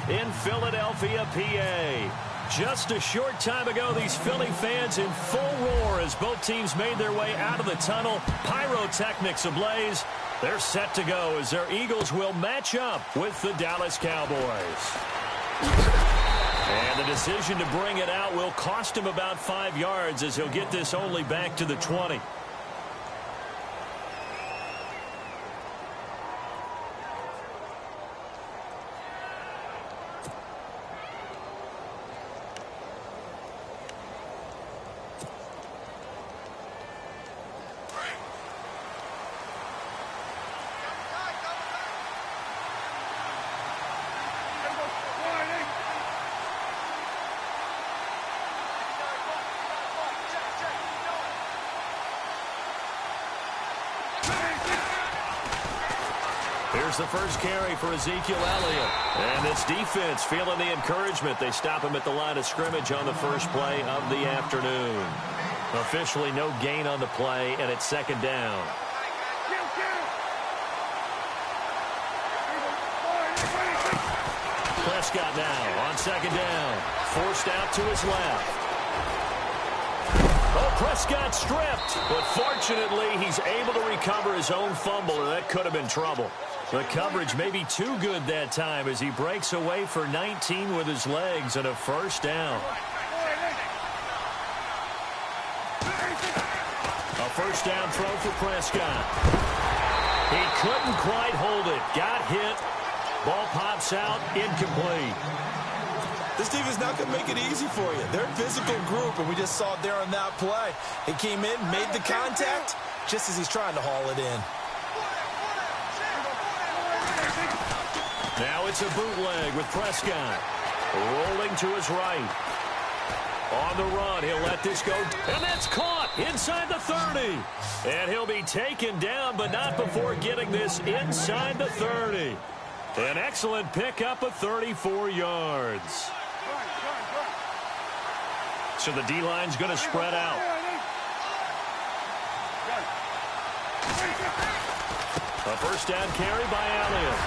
in Philadelphia, PA. Just a short time ago, these Philly fans in full roar as both teams made their way out of the tunnel. Pyrotechnics ablaze. They're set to go as their Eagles will match up with the Dallas Cowboys. And the decision to bring it out will cost him about 5 yards as he'll get this only back to the 20. Here's the first carry for Ezekiel Elliott. And this defense feeling the encouragement. They stop him at the line of scrimmage on the first play of the afternoon. Officially no gain on the play, and it's second down. Prescott now on second down. Forced out to his left. Oh, Prescott stripped, but fortunately he's able to recover his own fumble, or that could have been trouble. The coverage may be too good that time as he breaks away for 19 with his legs and a first down. A first down throw for Prescott. He couldn't quite hold it. Got hit. Ball pops out, incomplete. This team is not going to make it easy for you. They're a physical group, and we just saw it there on that play. He came in, made the contact, just as he's trying to haul it in. Now it's a bootleg with Prescott. Rolling to his right. On the run, he'll let this go. And that's caught inside the 30. And he'll be taken down, but not before getting this inside the 30. An excellent pickup of 34 yards. So the D-line's going to spread out. A first down carry by Elliott.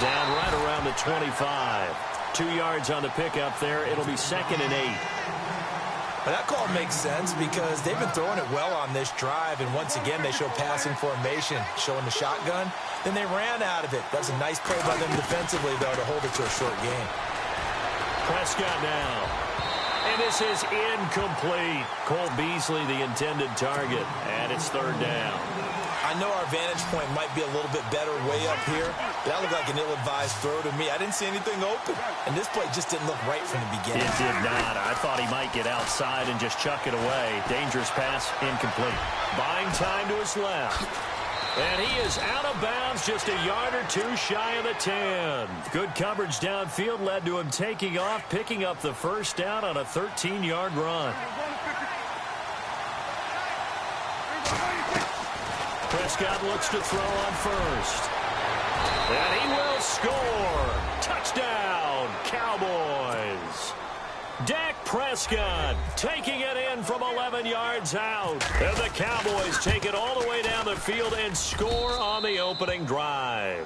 Down right around the 25. 2 yards on the pickup there. It'll be 2nd and 8. Well, that call makes sense because they've been throwing it well on this drive, and once again they show passing formation, showing the shotgun. Then they ran out of it. That was a nice play by them defensively, though, to hold it to a short game. Prescott now. And this is incomplete. Cole Beasley, the intended target, and it's 3rd down. I know our vantage point might be a little bit better way up here, but that looked like an ill-advised throw to me. I didn't see anything open, and this play just didn't look right from the beginning. It did not. I thought he might get outside and just chuck it away. Dangerous pass, incomplete. Buying time to his left. And he is out of bounds, just a yard or two shy of the 10. Good coverage downfield led to him taking off, picking up the first down on a 13-yard run. Prescott looks to throw on first. And he will score. Touchdown, Cowboys. Dak Prescott taking it in from 11 yards out. And the Cowboys take it all the way down the field and score on the opening drive.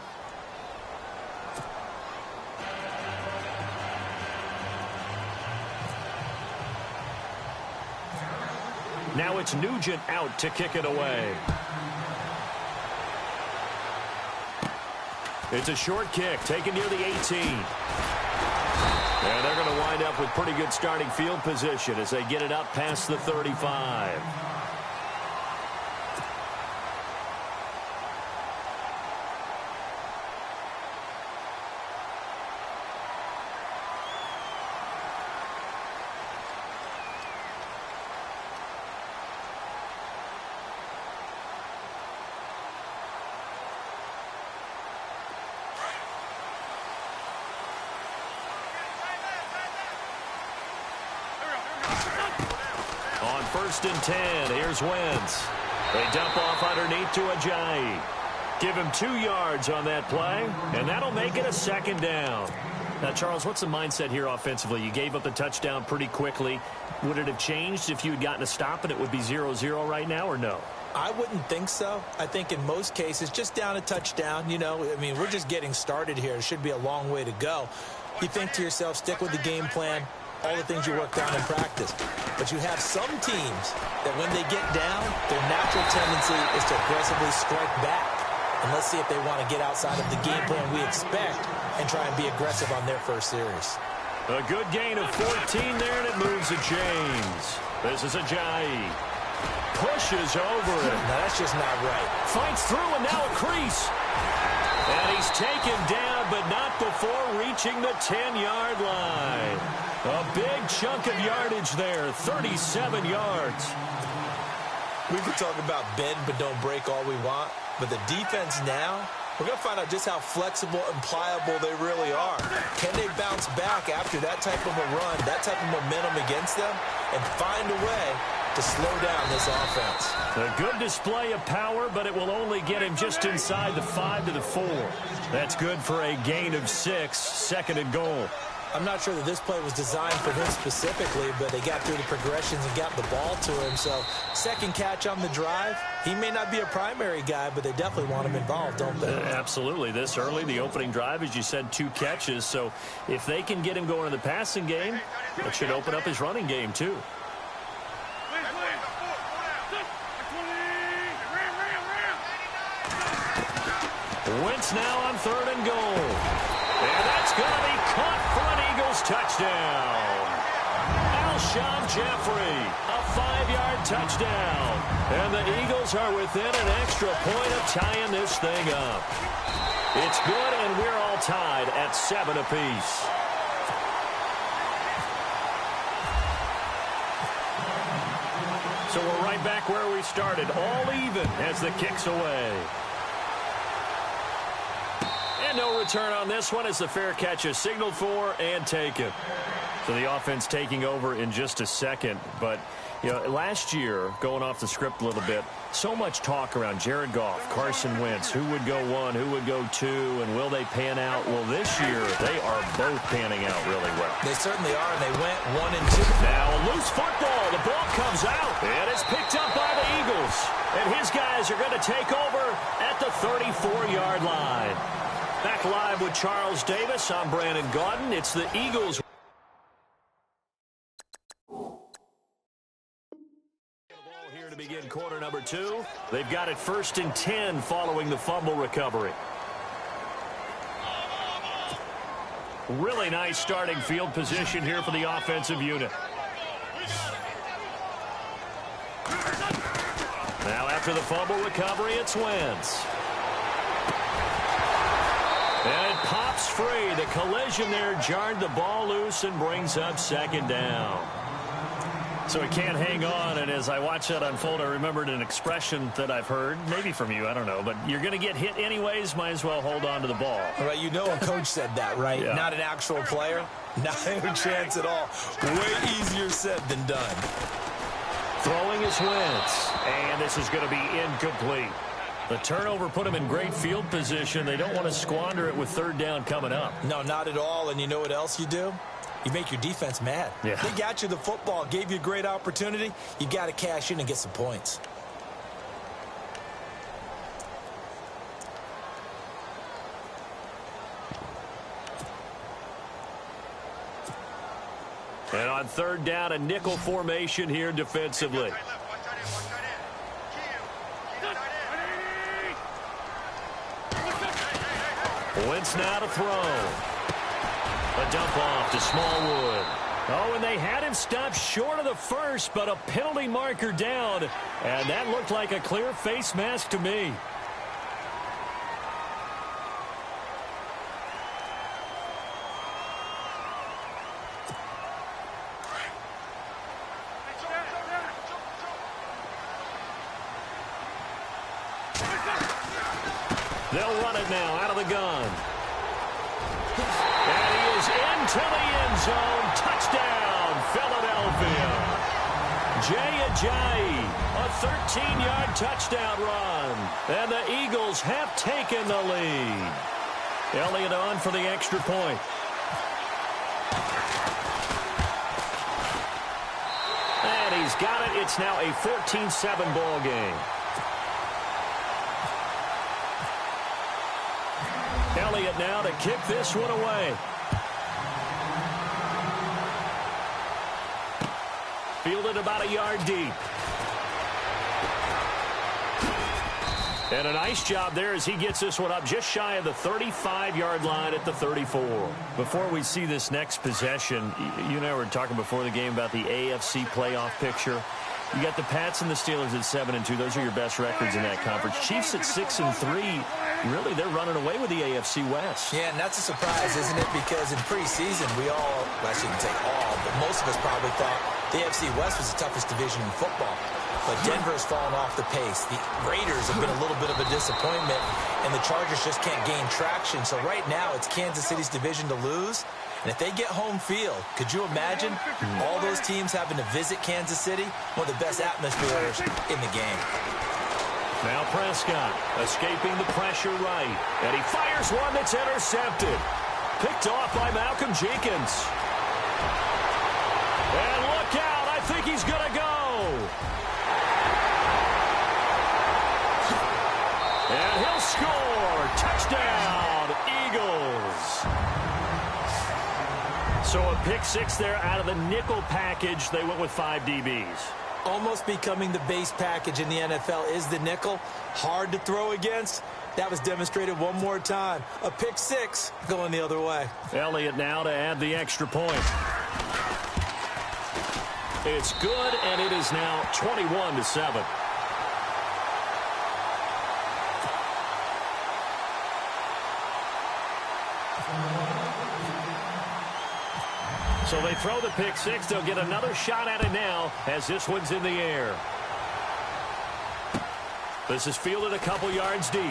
Now it's Nugent out to kick it away. It's a short kick taken near the 18. And they're going to wind up with pretty good starting field position as they get it up past the 35. On 1st and 10, here's Wentz. They dump off underneath to Ajayi. Give him 2 yards on that play, and that'll make it a 2nd down. Now, Charles, what's the mindset here offensively? You gave up the touchdown pretty quickly. Would it have changed if you had gotten a stop and it would be 0-0 right now, or no? I wouldn't think so. I think in most cases, just down a touchdown, you know, I mean, we're just getting started here. It should be a long way to go. You think to yourself, stick with the game plan, all the things you worked on in practice. But you have some teams that when they get down, their natural tendency is to aggressively strike back. And let's see if they want to get outside of the game plan we expect and try and be aggressive on their first series. A good gain of 14 there, and it moves to James. This is Ajayi. Pushes over it. No, that's just not right. Fights through, and now a crease. And he's taken down, but not before reaching the 10-yard line. A big chunk of yardage there, 37 yards. We can talk about bend but don't break all we want, but the defense now, we're going to find out just how flexible and pliable they really are. Can they bounce back after that type of a run, that type of momentum against them, and find a way to slow down this offense? A good display of power, but it will only get him just inside the 5 to the 4. That's good for a gain of 6, second and goal. I'm not sure that this play was designed for him specifically, but they got through the progressions and got the ball to him. So, second catch on the drive. He may not be a primary guy, but they definitely want him involved, don't they? Absolutely. This early, the opening drive, as you said, 2 catches. So, if they can get him going in the passing game, it should open up his running game, too. Wentz now on 3rd and goal. And that's going to be caught for an Eagles touchdown. Alshon Jeffrey, a 5-yard touchdown. And the Eagles are within an extra point of tying this thing up. It's good, and we're all tied at 7 apiece. So we're right back where we started, all even as the kick's away. And no return on this one as the fair catch is signaled for and taken. So the offense taking over in just a second. But, you know, last year, going off the script a little bit, so much talk around Jared Goff, Carson Wentz, who would go 1, who would go 2, and will they pan out? Well, this year, they are both panning out really well. They certainly are, and they went 1 and 2. Now a loose football. The ball comes out, and it's picked up by the Eagles. And his guys are going to take over at the 34-yard line. Back live with Charles Davis. I'm Brandon Gaudin. It's the Eagles. Here to begin quarter number 2. They've got it 1st and 10 following the fumble recovery. Really nice starting field position here for the offensive unit. Now after the fumble recovery, it's Wentz. And it pops free. The collision there jarred the ball loose and brings up 2nd down. So he can't hang on, and as I watch that unfold, I remembered an expression that I've heard, maybe from you, I don't know, but you're going to get hit anyways, might as well hold on to the ball. Right, you know a coach said that, right? Yeah. Not an actual player. Not a chance at all. Way easier said than done. Throwing is Wentz, and this is going to be incomplete. The turnover put him in great field position. They don't want to squander it with 3rd down coming up. No, not at all, and you know what else you do? You make your defense mad. Yeah. They got you the football, gave you a great opportunity. You got to cash in and get some points. And on 3rd down, a nickel formation here defensively. Wentz now to throw. A dump off to Smallwood. Oh, and they had him stopped short of the 1st, but a penalty marker down. And that looked like a clear face mask to me. They'll run it now out of the gun. And he is into the end zone. Touchdown, Philadelphia. Jay Ajayi, a 13-yard touchdown run. And the Eagles have taken the lead. Elliott on for the extra point. And he's got it. It's now a 14-7 ball game. Elliott now to kick this one away. fielded about a yard deep. And a nice job there as he gets this one up just shy of the 35-yard line at the 34. Before we see this next possession, you and I were talking before the game about the AFC playoff picture. You got the Pats and the Steelers at 7-2. Those are your best records in that conference. Chiefs at 6-3. Really, they're running away with the AFC West. Yeah, and that's a surprise, isn't it? Because in preseason, we all, well, I shouldn't say all, but most of us probably thought the AFC West was the toughest division in football. But Denver's fallen off the pace. The Raiders have been a little bit of a disappointment, and the Chargers just can't gain traction. So right now, it's Kansas City's division to lose. And if they get home field, could you imagine all those teams having to visit Kansas City? One of the best atmospheres in the game. Now Prescott escaping the pressure right. And he fires one that's intercepted. Picked off by Malcolm Jenkins. And look out. I think he's going to go. And he'll score. Touchdown, Eagles. So a pick six there out of the nickel package. They went with 5 DBs. Almost becoming the base package in the NFL is the nickel. Hard to throw against. That was demonstrated one more time. A pick six going the other way. Elliott now to add the extra point. It's good, and it is now 21-7. So they throw the pick six. They'll get another shot at it now as this one's in the air. This is fielded a couple yards deep.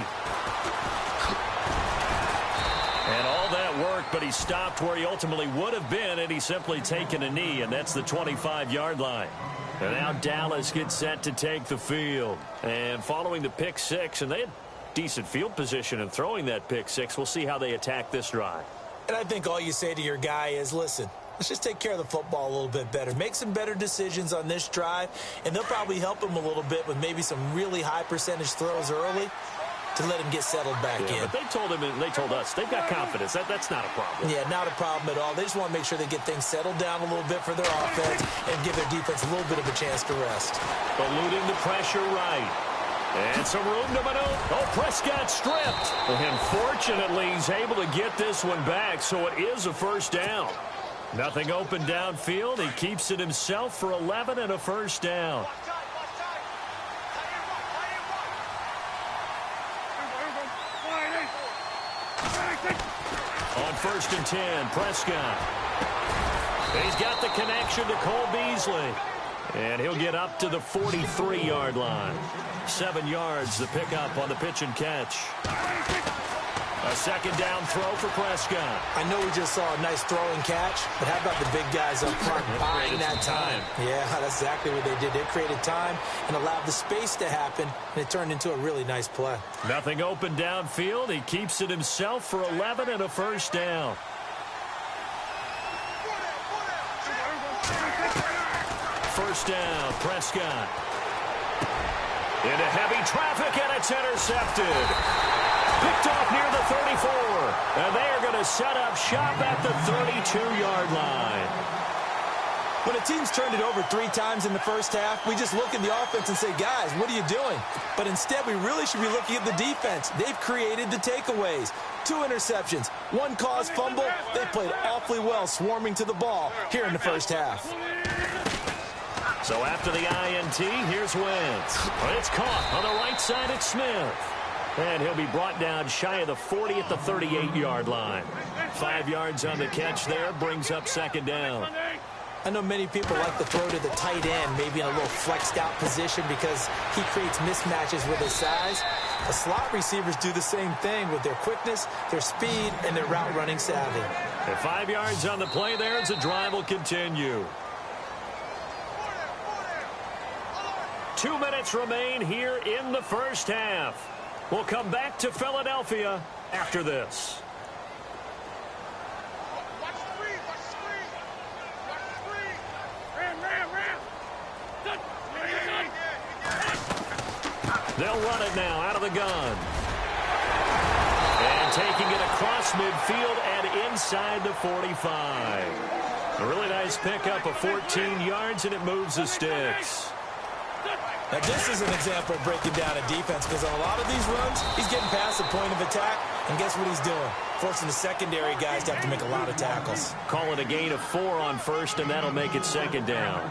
And all that work, but he stopped where he ultimately would have been, and he's simply taken a knee, and that's the 25-yard line. And now Dallas gets set to take the field. And following the pick six, and they had decent field position in throwing that pick six. We'll see how they attack this drive. And I think all you say to your guy is, listen, let's just take care of the football a little bit better. Make some better decisions on this drive, and they'll probably help him a little bit with maybe some really high percentage throws early to let him get settled back in. But they told him, and they told us, they've got confidence. That's not a problem. Yeah, not a problem at all. They just want to make sure they get things settled down a little bit for their offense and give their defense a little bit of a chance to rest. Eluding the pressure right. And some room to maneuver. Oh, Prescott stripped. And fortunately, he's able to get this one back, so it is a first down. Nothing open downfield. He keeps it himself for 11 and a first down. On 1st and 10, Prescott. He's got the connection to Cole Beasley. And he'll get up to the 43-yard line. 7 yards, the pickup on the pitch and catch. A second down throw for Prescott. I know we just saw a nice throwing catch, but how about the big guys up front buying that time? Yeah, that's exactly what they did. They created time and allowed the space to happen, and it turned into a really nice play. Nothing open downfield. He keeps it himself for 11 and a first down. First down, Prescott. Into heavy traffic, and it's intercepted. Picked off near the 34. And they are going to set up shop at the 32-yard line. When a team's turned it over 3 times in the first half, we just look at the offense and say, guys, what are you doing? But instead, we really should be looking at the defense. They've created the takeaways. 2 interceptions, 1 caused fumble. They played awfully well swarming to the ball here in the first half. So after the INT, here's Wentz. It's caught on the right side at Smith. And he'll be brought down shy of the 40 at the 38-yard line. 5 yards on the catch there, brings up second down. I know many people like to throw to the tight end, maybe in a little flexed out position because he creates mismatches with his size. The slot receivers do the same thing with their quickness, their speed, and their route running savvy. And 5 yards on the play there as the drive will continue. 2 minutes remain here in the first half. We'll come back to Philadelphia after this. They'll run it now out of the gun. And taking it across midfield and inside the 45. A really nice pickup of 14 yards, and it moves the sticks. Now, this is an example of breaking down a defense, because on a lot of these runs, he's getting past the point of attack, and guess what he's doing? Forcing the secondary guys to have to make a lot of tackles. Call it a gain of 4 on first, and that'll make it second down.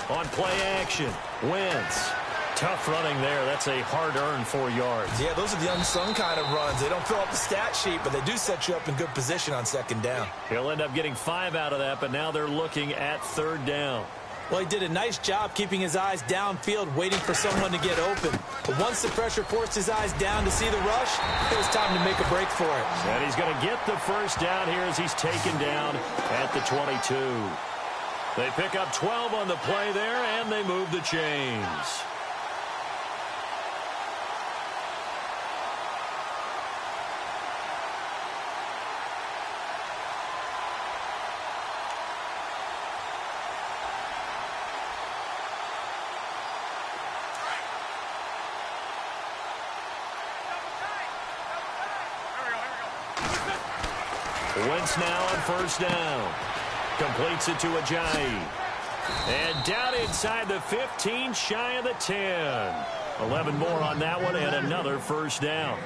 On play action, Wentz. Tough running there. That's a hard-earned 4 yards. Yeah, those are the unsung kind of runs. They don't fill up the stat sheet, but they do set you up in good position on second down. He'll end up getting 5 out of that, but now they're looking at third down. Well, he did a nice job keeping his eyes downfield, waiting for someone to get open. But once the pressure forced his eyes down to see the rush, it was time to make a break for it. And he's going to get the first down here as he's taken down at the 22. They pick up 12 on the play there, and they move the chains. Wentz now on first down. Completes it to Ajayi. And down inside the 15, shy of the 10. 11 more on that one, and another first down.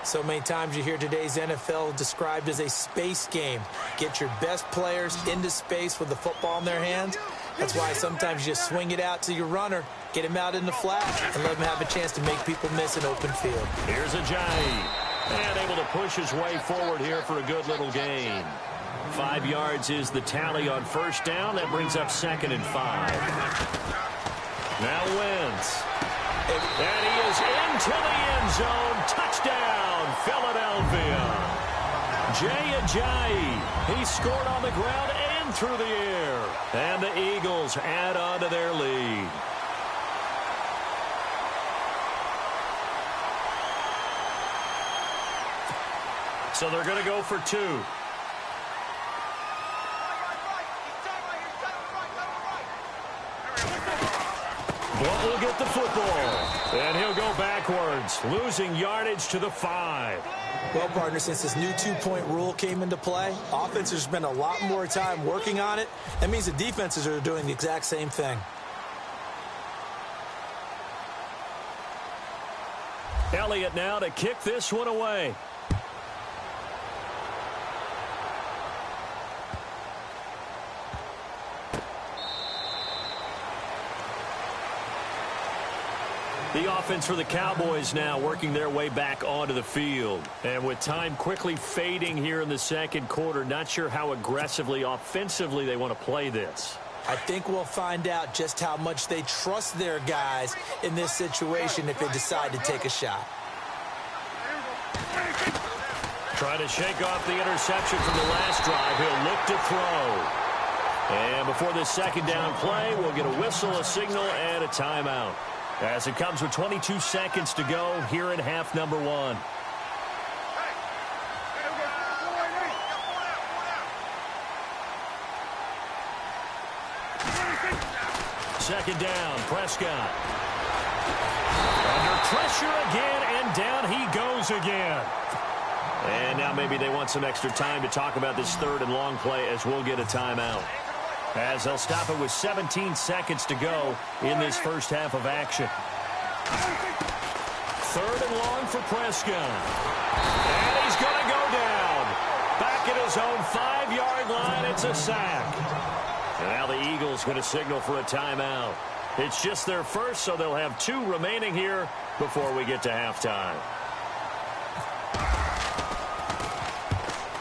So many times you hear today's NFL described as a space game. Get your best players into space with the football in their hands. That's why sometimes you just swing it out to your runner, get him out in the flat, and let him have a chance to make people miss an open field. Here's Ajayi. And able to push his way forward here for a good little gain. 5 yards is the tally on first down. That brings up 2nd and 5. Now Wentz. And he is into the end zone. Touchdown, Philadelphia. Jay Ajayi. He scored on the ground and through the air. And the Eagles add on to their lead. So they're going to go for 2. Blunt will get the football. And he'll go backwards, losing yardage to the 5. Well, partner, since this new 2-point rule came into play, offenses spend a lot more time working on it. That means the defenses are doing the exact same thing. Elliott now to kick this one away. The offense for the Cowboys now working their way back onto the field. And with time quickly fading here in the second quarter, not sure how aggressively, offensively they want to play this. I think we'll find out just how much they trust their guys in this situation if they decide to take a shot. Trying to shake off the interception from the last drive. He'll look to throw. And before this second down play, we'll get a whistle, a signal, and a timeout. As it comes with 22 seconds to go here in half number 1. Second down, Prescott. Under pressure again, and down he goes again. And now maybe they want some extra time to talk about this 3rd and long play as we'll get a timeout. As they'll stop it with 17 seconds to go in this first half of action. 3rd and long for Prescott. And he's going to go down. Back at his own 5-yard line, it's a sack. And now the Eagles going to signal for a timeout. It's just their first, so they'll have 2 remaining here before we get to halftime.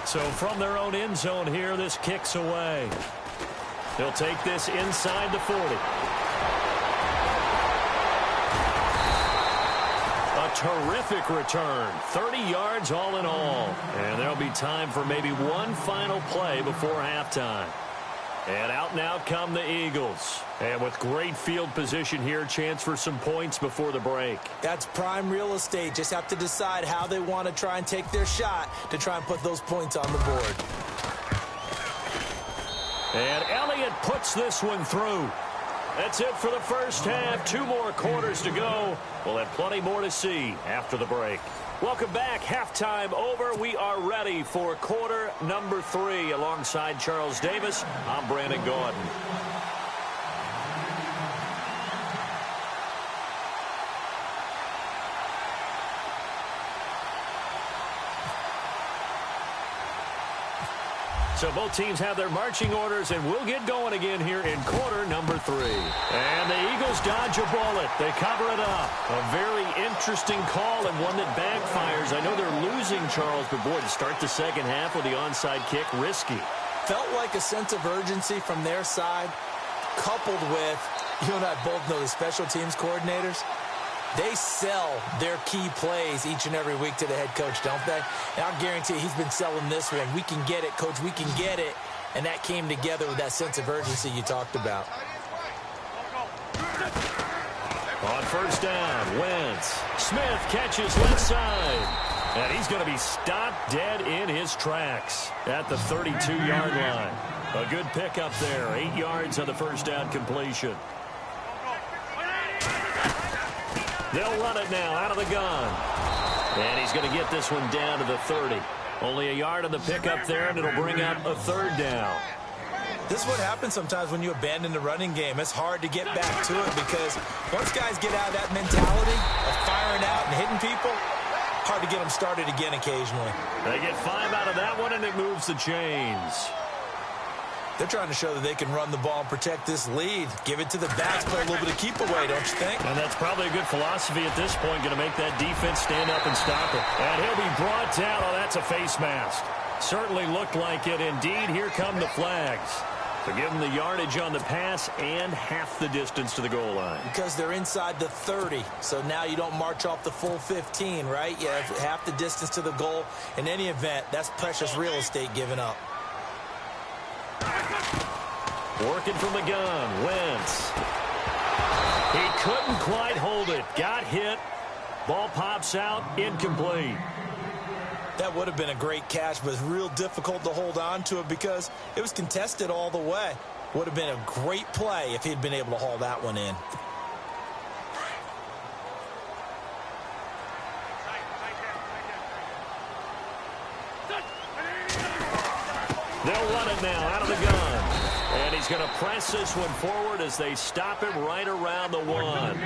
So from their own end zone here, this kicks away. He'll take this inside the 40. A terrific return. 30 yards all in all. And there'll be time for maybe one final play before halftime. And out now come the Eagles. And with great field position here, chance for some points before the break. That's prime real estate. Just have to decide how they want to try and take their shot to try and put those points on the board. And Elliott puts this one through. That's it for the first half. 2 more quarters to go. We'll have plenty more to see after the break. Welcome back. Halftime over. We are ready for quarter number 3. Alongside Charles Davis, I'm Brandon Gordon. So both teams have their marching orders, and we'll get going again here in quarter number 3. And the Eagles dodge a bullet. They cover it up. A very interesting call and one that backfires. I know they're losing, Charles, but boy, to start the second half with the onside kick, risky. Felt like a sense of urgency from their side, coupled with, you and I both know the special teams coordinators. They sell their key plays each and every week to the head coach, don't they? And I'll guarantee he's been selling this one. We can get it, coach. We can get it. And that came together with that sense of urgency you talked about. On first down, Wentz. Smith catches left side. And he's going to be stopped dead in his tracks at the 32-yard line. A good pickup there. 8 yards on the first down completion. They'll run it now out of the gun. And he's going to get this one down to the 30. Only a yard on the pickup there, and it'll bring up a third down. This is what happens sometimes when you abandon the running game. It's hard to get back to it because once guys get out of that mentality of firing out and hitting people, hard to get them started again occasionally. They get 5 out of that one, and it moves the chains. They're trying to show that they can run the ball and protect this lead. Give it to the backs, play a little bit of keep away, don't you think? And that's probably a good philosophy at this point, going to make that defense stand up and stop it. And he'll be brought down. Oh, that's a face mask. Certainly looked like it. Indeed, here come the flags. To give them the yardage on the pass and half the distance to the goal line. Because they're inside the 30, so now you don't march off the full 15, right? You have half the distance to the goal. In any event, that's precious real estate given up. Working from the gun, Wentz. He couldn't quite hold it. Got hit. Ball pops out, incomplete. That would have been a great catch, but it's real difficult to hold on to it because it was contested all the way. Would have been a great play if he'd been able to haul that one in. They'll run it now out of the gun. And he's going to press this one forward as they stop him right around the 1.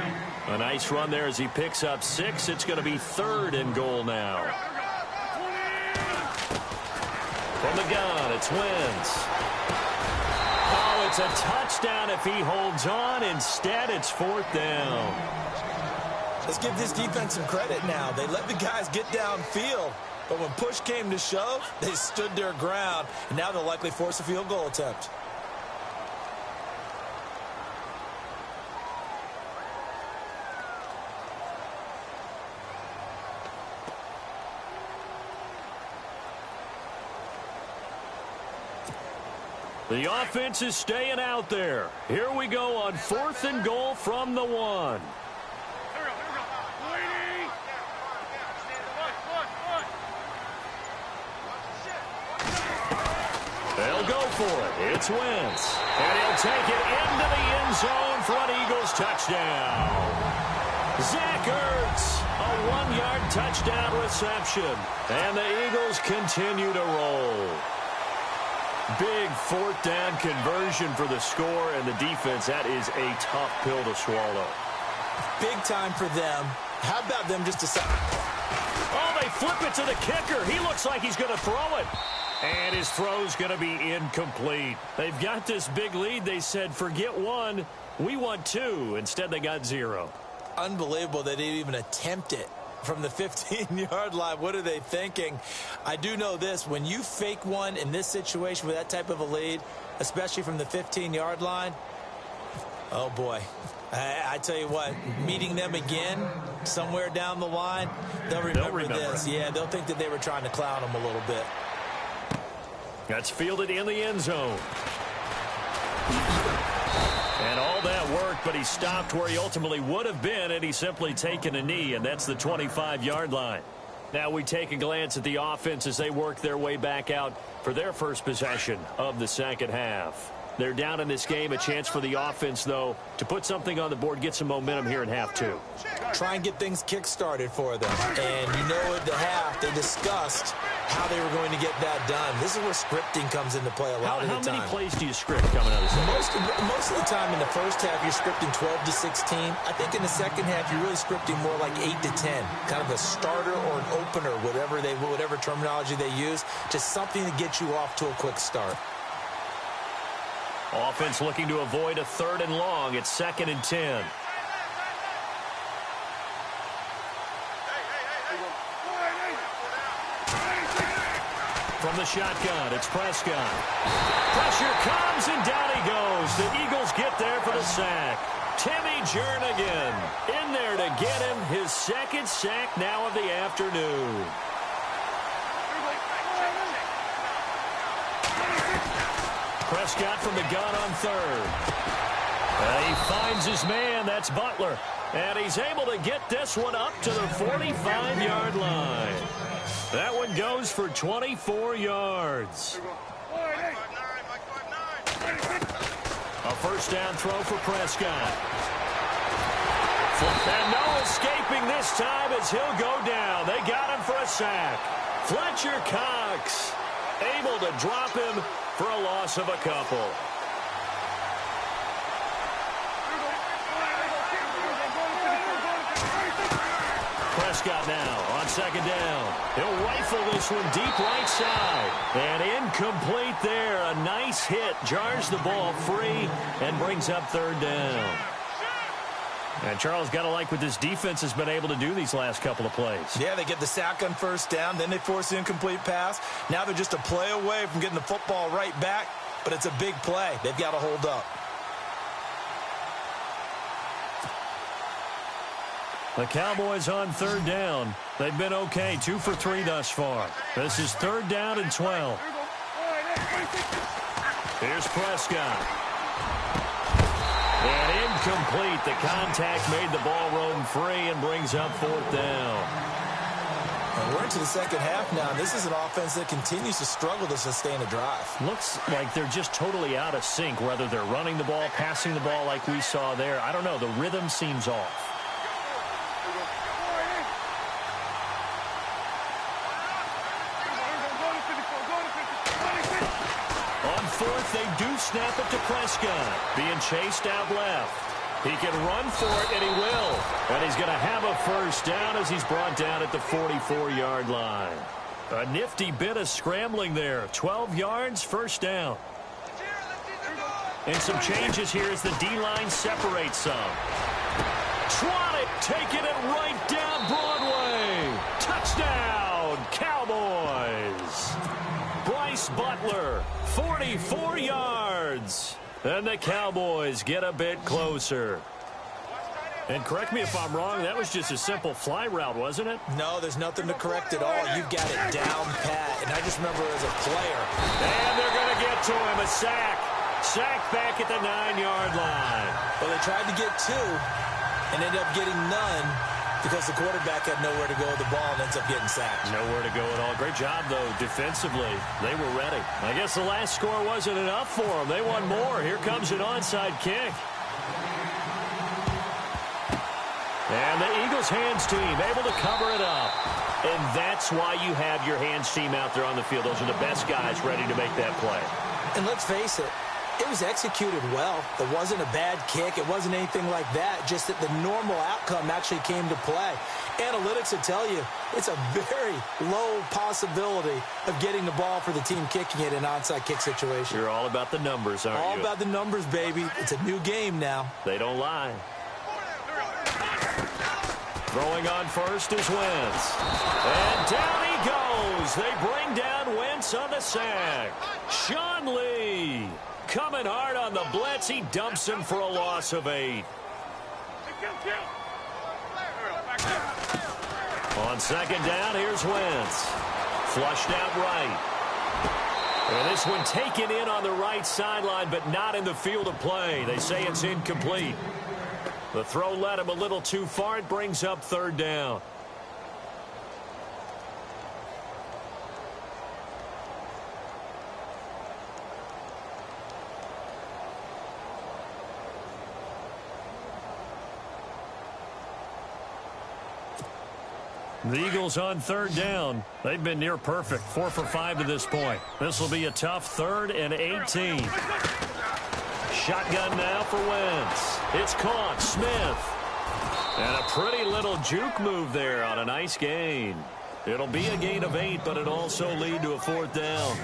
A nice run there as he picks up 6. It's going to be 3rd and goal now. From the gun, it's Wentz. Oh, it's a touchdown if he holds on. Instead, it's 4th down. Let's give this defense some credit now. They let the guys get downfield. But when push came to shove, they stood their ground. And now they'll likely force a field goal attempt. The offense is staying out there. Here we go on 4th and goal from the 1. They'll go for it. It's Wentz. And he'll take it into the end zone for an Eagles touchdown. Zach Ertz, a 1-yard touchdown reception. And the Eagles continue to roll. Big 4th down conversion for the score, and the defense, that is a tough pill to swallow. Big time for them. How about them just decide? Oh, they flip it to the kicker. He looks like he's going to throw it. And his throw's going to be incomplete. They've got this big lead. They said, forget 1, we want 2. Instead, they got 0. Unbelievable they didn't even attempt it from the 15-yard line. What are they thinking? I do know this. When you fake one in this situation with that type of a lead, especially from the 15-yard line, oh, boy. I tell you what, meeting them again somewhere down the line, they'll remember this. Yeah, they'll think that they were trying to clown them a little bit. That's fielded in the end zone. And all that worked, but he stopped where he ultimately would have been, and he's simply taken a knee, and that's the 25-yard line. Now we take a glance at the offense as they work their way back out for their first possession of the second half. They're down in this game. A chance for the offense, though, to put something on the board, get some momentum here in half two. Try and get things kick-started for them. And you know at the half, they discussed how they were going to get that done. This is where scripting comes into play a lot of the time. How many plays do you script coming out of the second? Most of the time in the first half, you're scripting 12 to 16. I think in the second half, you're really scripting more like 8 to 10. Kind of a starter or an opener, whatever terminology they use. Just something to get you off to a quick start. Offense looking to avoid a 3rd and long. It's 2nd and 10. From the shotgun, it's Prescott. Pressure comes, and down he goes. The Eagles get there for the sack. Timmy Jernigan in there to get him his 2nd sack now of the afternoon. Prescott from the gun on 3rd. He finds his man. That's Butler. And he's able to get this one up to the 45-yard line. That one goes for 24 yards. A first down throw for Prescott. And no escaping this time as he'll go down. They got him for a sack. Fletcher Cox able to drop him for a loss of a couple. Prescott now on 2nd down. He'll rifle this one deep right side. And incomplete there. A nice hit. Jars the ball free and brings up 3rd down. And Charles, got to like what this defense has been able to do these last couple of plays. Yeah, they get the sack on 1st down. Then they force the incomplete pass. Now they're just a play away from getting the football right back. But it's a big play. They've got to hold up. The Cowboys on 3rd down. They've been okay, 2 for 3 thus far. This is 3rd down and 12. Here's Prescott. And incomplete. The contact made the ball roam free and brings up 4th down. And we're into the second half now. This is an offense that continues to struggle to sustain a drive. Looks like they're just totally out of sync, whether they're running the ball, passing the ball like we saw there. I don't know. The rhythm seems off. They do snap it to Prescott. Being chased out left. He can run for it, and he will. And he's going to have a first down as he's brought down at the 44-yard line. A nifty bit of scrambling there. 12 yards, first down. And some changes here as the D-line separates some. Tronic taking it right down Broadway. Touchdown, Cowboys. Bryce Butler, 44 yards. And the Cowboys get a bit closer. And correct me if I'm wrong, that was just a simple fly route, wasn't it? No, there's nothing to correct at all. You've got it down pat. And I just remember as a player. And they're going to get to him. A sack. Sack back at the 9-yard line. Well, they tried to get 2 and ended up getting none because the quarterback had nowhere to go with the ball and ends up getting sacked. Nowhere to go at all. Great job, though, defensively. They were ready. I guess the last score wasn't enough for them. They want more. Here comes an onside kick. And the Eagles hands team able to cover it up. And that's why you have your hands team out there on the field. Those are the best guys ready to make that play. And let's face it, it was executed well. It wasn't a bad kick. It wasn't anything like that. Just that the normal outcome actually came to play. Analytics will tell you it's a very low possibility of getting the ball for the team kicking it in an onside kick situation. You're all about the numbers, aren't you? All about the numbers, baby. It's a new game now. They don't lie. Throwing on first is Wentz. And down he goes. They bring down Wentz on the sack. Sean Lee coming hard on the blitz. He dumps him for a loss of 8. On second down, here's Wentz. Flushed out right. And this one taken in on the right sideline, but not in the field of play. They say it's incomplete. The throw led him a little too far. It brings up third down. The Eagles on third down. They've been near perfect, 4 for 5 to this point. This will be a tough 3rd and 18. Shotgun now for Wentz. It's caught. Smith. And a pretty little juke move there on a nice gain. It'll be a gain of 8, but it'll also lead to a 4th down.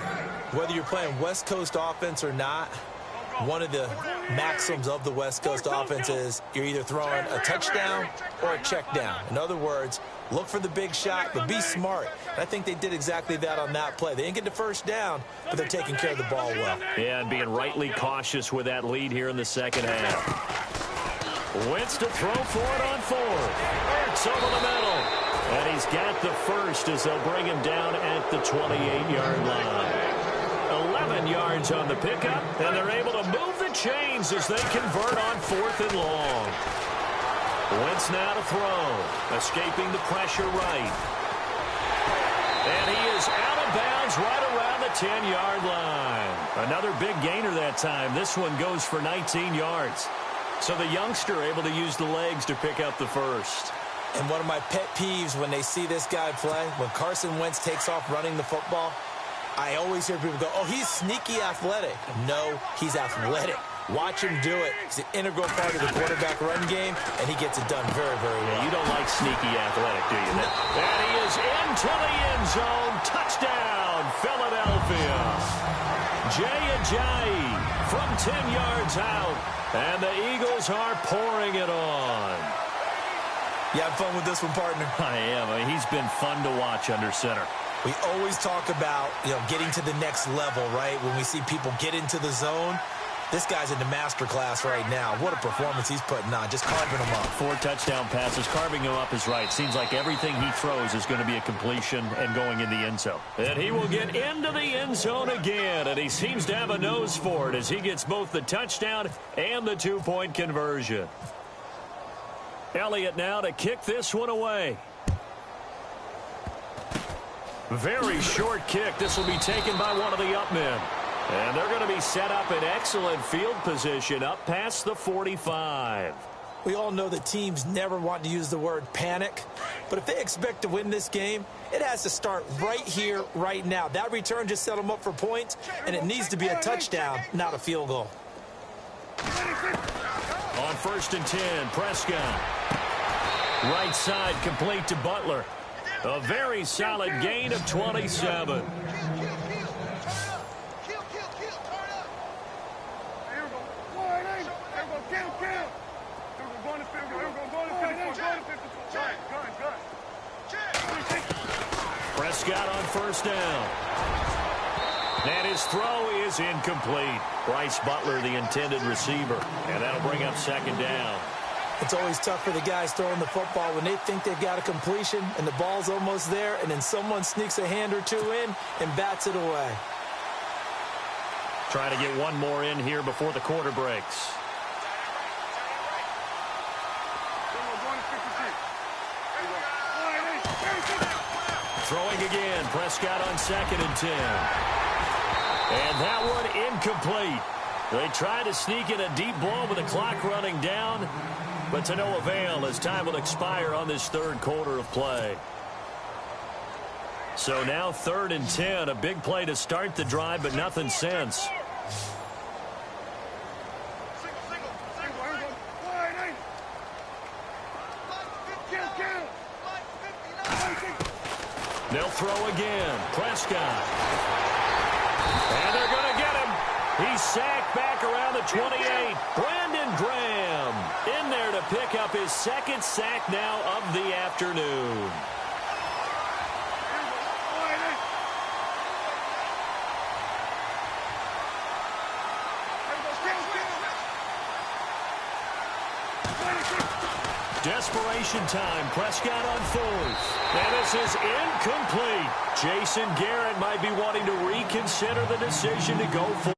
Whether you're playing West Coast offense or not, one of the maxims of the West Coast offense is you're either throwing a touchdown or a check down. In other words, look for the big shot, but be smart. And I think they did exactly that on that play. They didn't get the first down, but they're taking care of the ball well. Yeah, and being rightly cautious with that lead here in the second half. Wentz to throw for it on 4th. Ertz over the middle. And he's got the first as they'll bring him down at the 28-yard line. 11 yards on the pickup, and they're able to move the chains as they convert on 4th and long. Wentz now to throw. Escaping the pressure right. And he is out of bounds right around the 10-yard line. Another big gainer that time. This one goes for 19 yards. So the youngster able to use the legs to pick up the first. And one of my pet peeves when they see this guy play, when Carson Wentz takes off running the football, I always hear people go, oh, he's sneaky athletic. No, he's athletic. Watch him do it. He's an integral part of the quarterback run game, and he gets it done very, very well. Yeah, you don't like sneaky athletic, do you? No. And he is into the end zone. Touchdown, Philadelphia. Jay Ajayi from 10 yards out, and the Eagles are pouring it on. You have fun with this one, partner? I am. I mean, he's been fun to watch under center. We always talk about, getting to the next level, right? When we see people get into the zone, this guy's in the master class right now. What a performance he's putting on, just carving them up. 4 touchdown passes, carving him up is right. Seems like everything he throws is going to be a completion and going in the end zone. And he will get into the end zone again, and he seems to have a nose for it as he gets both the touchdown and the 2-point conversion. Elliott now to kick this one away. Very short kick. This will be taken by one of the up men. And they're going to be set up in excellent field position up past the 45. We all know that teams never want to use the word panic. But if they expect to win this game, it has to start right here, right now. That return just set them up for points, and it needs to be a touchdown, not a field goal. On 1st and 10, Prescott. Right side complete to Butler. A very solid gain of 27. Prescott on 1st down. And his throw is incomplete. Bryce Butler, the intended receiver. And that'll bring up 2nd down. It's always tough for the guys throwing the football when they think they've got a completion and the ball's almost there, and then someone sneaks a hand or two in and bats it away. Try to get one more in here before the quarter breaks. Throwing again. Prescott on 2nd and 10. And that one incomplete. They tried to sneak in a deep ball with the clock running down, but to no avail as time will expire on this 3rd quarter of play. So now 3rd and 10, a big play to start the drive, but nothing since. They'll throw again. Prescott. And they're going to get him. He's sacked back around the 28. Brandon Graham in there to pick up his 2nd sack now of the afternoon. Desperation time. Prescott on 4th. And this is incomplete. Jason Garrett might be wanting to reconsider the decision to go for